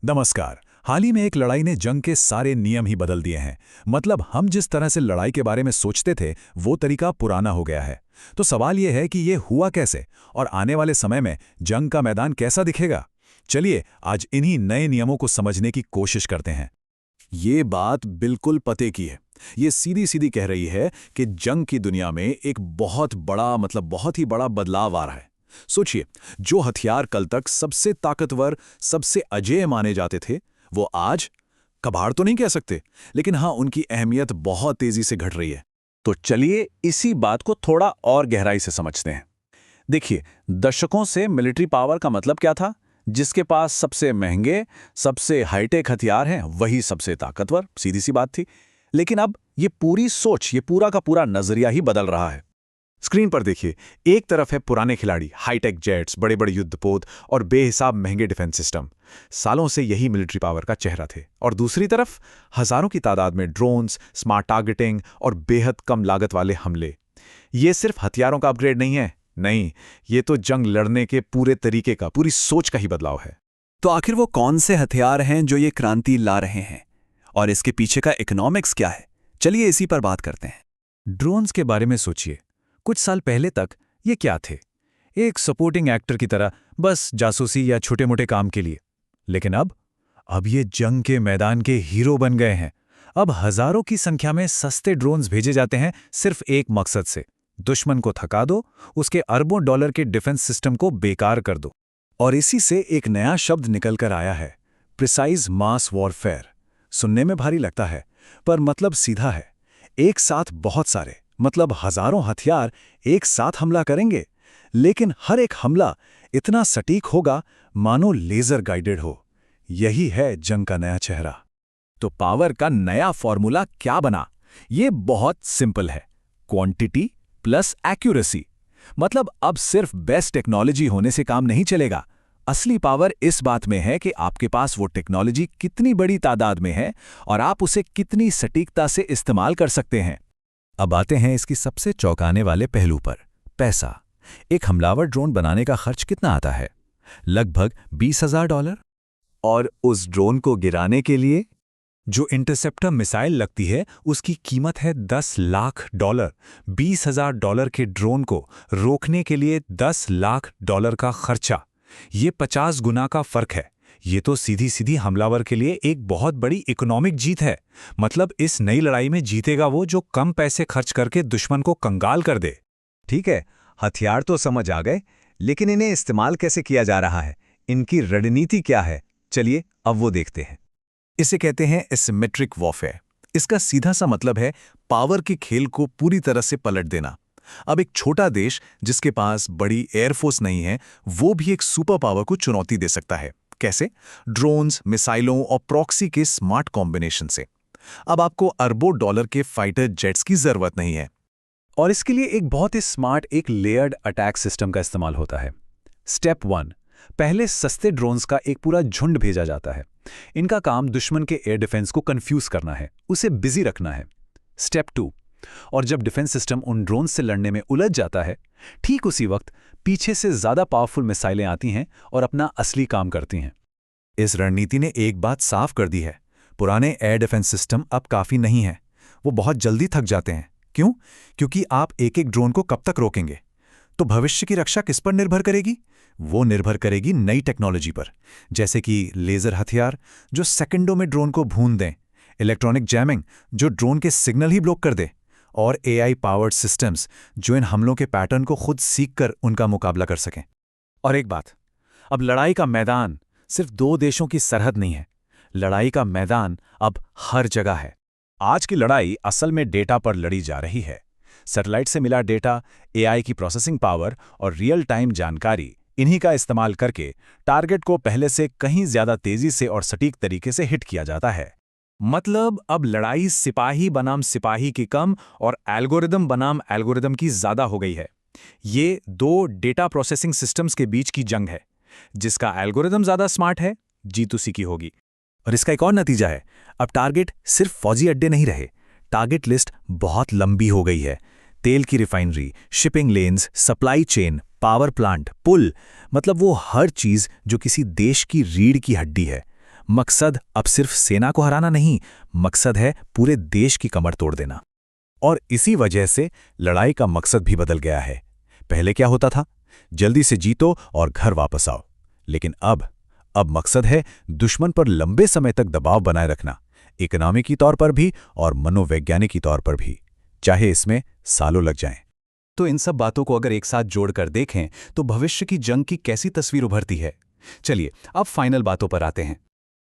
नमस्कार। हाल ही में एक लड़ाई ने जंग के सारे नियम ही बदल दिए हैं। मतलब हम जिस तरह से लड़ाई के बारे में सोचते थे वो तरीका पुराना हो गया है। तो सवाल ये है कि ये हुआ कैसे और आने वाले समय में जंग का मैदान कैसा दिखेगा। चलिए आज इन्हीं नए नियमों को समझने की कोशिश करते हैं। ये बात बिल्कुल पते की है। ये सीधी सीधी कह रही है कि जंग की दुनिया में एक बहुत ही बड़ा बदलाव आ रहा है। सोचिए, जो हथियार कल तक सबसे ताकतवर, सबसे अजेय माने जाते थे, वो आज कबाड़ तो नहीं कह सकते, लेकिन हाँ, उनकी अहमियत बहुत तेजी से घट रही है। तो चलिए इसी बात को थोड़ा और गहराई से समझते हैं। देखिए, दशकों से मिलिट्री पावर का मतलब क्या था? जिसके पास सबसे महंगे, सबसे हाईटेक हथियार हैं, वही सबसे ताकतवर, सीधी सी बात थी। लेकिन अब ये पूरी सोच, ये पूरा का पूरा नजरिया ही बदल रहा है। स्क्रीन पर देखिए, एक तरफ है पुराने खिलाड़ी, हाईटेक जेट्स, बड़े बड़े युद्धपोत और बेहिसाब महंगे डिफेंस सिस्टम। सालों से यही मिलिट्री पावर का चेहरा थे। और दूसरी तरफ हजारों की तादाद में ड्रोन्स, स्मार्ट टारगेटिंग और बेहद कम लागत वाले हमले। ये सिर्फ हथियारों का अपग्रेड नहीं है, नहीं, ये तो जंग लड़ने के पूरे तरीके का, पूरी सोच का ही बदलाव है। तो आखिर वो कौन से हथियार हैं जो ये क्रांति ला रहे हैं, और इसके पीछे का इकोनॉमिक्स क्या है? चलिए इसी पर बात करते हैं। ड्रोन्स के बारे में सोचिए। कुछ साल पहले तक ये क्या थे? एक सपोर्टिंग एक्टर की तरह, बस जासूसी या छोटे मोटे काम के लिए। लेकिन अब ये जंग के मैदान के हीरो बन गए हैं। अब हजारों की संख्या में सस्ते ड्रोन्स भेजे जाते हैं सिर्फ एक मकसद से, दुश्मन को थका दो, उसके अरबों डॉलर के डिफेंस सिस्टम को बेकार कर दो। और इसी से एक नया शब्द निकल कर आया है, प्रिसाइज मास वॉरफेयर। सुनने में भारी लगता है, पर मतलब सीधा है। एक साथ बहुत सारे, मतलब हजारों हथियार एक साथ हमला करेंगे, लेकिन हर एक हमला इतना सटीक होगा मानो लेजर गाइडेड हो। यही है जंग का नया चेहरा। तो पावर का नया फॉर्मूला क्या बना? ये बहुत सिंपल है, क्वांटिटी प्लस एक्यूरेसी। मतलब अब सिर्फ बेस्ट टेक्नोलॉजी होने से काम नहीं चलेगा। असली पावर इस बात में है कि आपके पास वो टेक्नोलॉजी कितनी बड़ी तादाद में है और आप उसे कितनी सटीकता से इस्तेमाल कर सकते हैं। अब आते हैं इसकी सबसे चौंकाने वाले पहलू पर, पैसा। एक हमलावर ड्रोन बनाने का खर्च कितना आता है? लगभग $20,000। और उस ड्रोन को गिराने के लिए जो इंटरसेप्टर मिसाइल लगती है, उसकी कीमत है $10 लाख। $20,000 के ड्रोन को रोकने के लिए $10 लाख का खर्चा। ये 50 गुना का फर्क है। ये तो सीधी सीधी हमलावर के लिए एक बहुत बड़ी इकोनॉमिक जीत है। मतलब इस नई लड़ाई में जीतेगा वो जो कम पैसे खर्च करके दुश्मन को कंगाल कर दे। ठीक है, हथियार तो समझ आ गए, लेकिन इन्हें इस्तेमाल कैसे किया जा रहा है? इनकी रणनीति क्या है? चलिए अब वो देखते हैं। इसे कहते हैं एसिमेट्रिक वॉरफेयर। इसका सीधा सा मतलब है पावर के खेल को पूरी तरह से पलट देना। अब एक छोटा देश जिसके पास बड़ी एयरफोर्स नहीं है, वो भी एक सुपर पावर को चुनौती दे सकता है। कैसे? ड्रोन्स, मिसाइलों और प्रॉक्सी के स्मार्ट कॉम्बिनेशन से। अब आपको अरबों डॉलर के फाइटर जेट्स की जरूरत नहीं है। और इसके लिए एक बहुत ही स्मार्ट, एक लेयर्ड अटैक सिस्टम का इस्तेमाल होता है। स्टेप 1, पहले सस्ते ड्रोन्स का एक पूरा झुंड भेजा जाता है। इनका काम दुश्मन के एयर डिफेंस को कंफ्यूज करना है, उसे बिजी रखना है। स्टेप 2, और जब डिफेंस सिस्टम उन ड्रोन से लड़ने में उलझ जाता है, ठीक उसी वक्त पीछे से ज्यादा पावरफुल मिसाइलें आती हैं और अपना असली काम करती हैं। इस रणनीति ने एक बात साफ कर दी है, पुराने एयर डिफेंस सिस्टम अब काफी नहीं है। वो बहुत जल्दी थक जाते हैं। क्यों? क्योंकि आप एक एक ड्रोन को कब तक रोकेंगे? तो भविष्य की रक्षा किस पर निर्भर करेगी? वो निर्भर करेगी नई टेक्नोलॉजी पर, जैसे कि लेजर हथियार जो सेकंडों में ड्रोन को भून दें, इलेक्ट्रॉनिक जैमिंग जो ड्रोन के सिग्नल ही ब्लॉक कर दे, और एआई पावर्ड सिस्टम्स जो इन हमलों के पैटर्न को खुद सीखकर उनका मुकाबला कर सकें। और एक बात, अब लड़ाई का मैदान सिर्फ 2 देशों की सरहद नहीं है। लड़ाई का मैदान अब हर जगह है। आज की लड़ाई असल में डेटा पर लड़ी जा रही है। सैटेलाइट से मिला डेटा, एआई की प्रोसेसिंग पावर और रियल टाइम जानकारी, इन्हीं का इस्तेमाल करके टारगेट को पहले से कहीं ज्यादा तेजी से और सटीक तरीके से हिट किया जाता है। मतलब अब लड़ाई सिपाही बनाम सिपाही की कम और एल्गोरिदम बनाम एल्गोरिदम की ज्यादा हो गई है। ये 2 डेटा प्रोसेसिंग सिस्टम्स के बीच की जंग है। जिसका एल्गोरिदम ज्यादा स्मार्ट है, जीत उसी की होगी। और इसका एक और नतीजा है, अब टारगेट सिर्फ फौजी अड्डे नहीं रहे, टारगेट लिस्ट बहुत लंबी हो गई है। तेल की refinery, shipping lanes, supply chain, power plant, पुल, मतलब वो हर चीज जो किसी देश की रीढ़ की हड्डी है। मकसद अब सिर्फ सेना को हराना नहीं, मकसद है पूरे देश की कमर तोड़ देना। और इसी वजह से लड़ाई का मकसद भी बदल गया है। पहले क्या होता था? जल्दी से जीतो और घर वापस आओ। लेकिन अब मकसद है दुश्मन पर लंबे समय तक दबाव बनाए रखना, इकोनॉमी तौर पर भी और मनोवैज्ञानिक तौर पर भी, चाहे इसमें सालों लग जाएं। तो इन सब बातों को अगर एक साथ जोड़कर देखें तो भविष्य की जंग की कैसी तस्वीर उभरती है। चलिए अब फाइनल बातों पर आते हैं।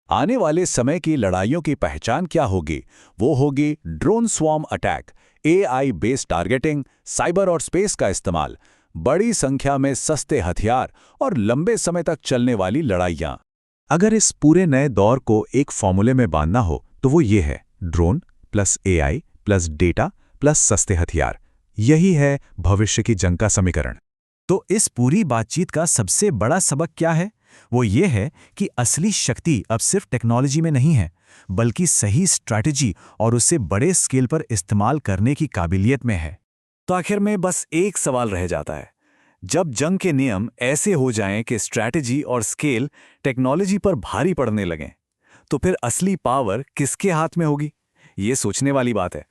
आने वाले समय की लड़ाइयों की पहचान क्या होगी? वो होगी drone swarm attack, AI based targeting, cyber और स्पेस का इस्तेमाल, बड़ी संख्या में सस्ते हथियार और लंबे समय तक चलने वाली लड़ाइयां। अगर इस पूरे नए दौर को एक फॉर्मूले में बांधना हो तो वो ये है: drone plus AI plus data plus सस्ते हथियार। यही है भविष्य की जंग का समीकरण। तो इस पूरी बातचीत का सबसे बड़ा सबक क्या है? वो ये है कि असली शक्ति अब सिर्फ टेक्नोलॉजी में नहीं है, बल्कि सही स्ट्रैटेजी और उसे बड़े स्केल पर इस्तेमाल करने की काबिलियत में है। तो आखिर में बस एक सवाल रह जाता है, जब जंग के नियम ऐसे हो जाएं कि स्ट्रैटेजी और स्केल टेक्नोलॉजी पर भारी पड़ने लगें, तो फिर असली पावर किसके हाथ में होगी? ये सोचने वाली बात है।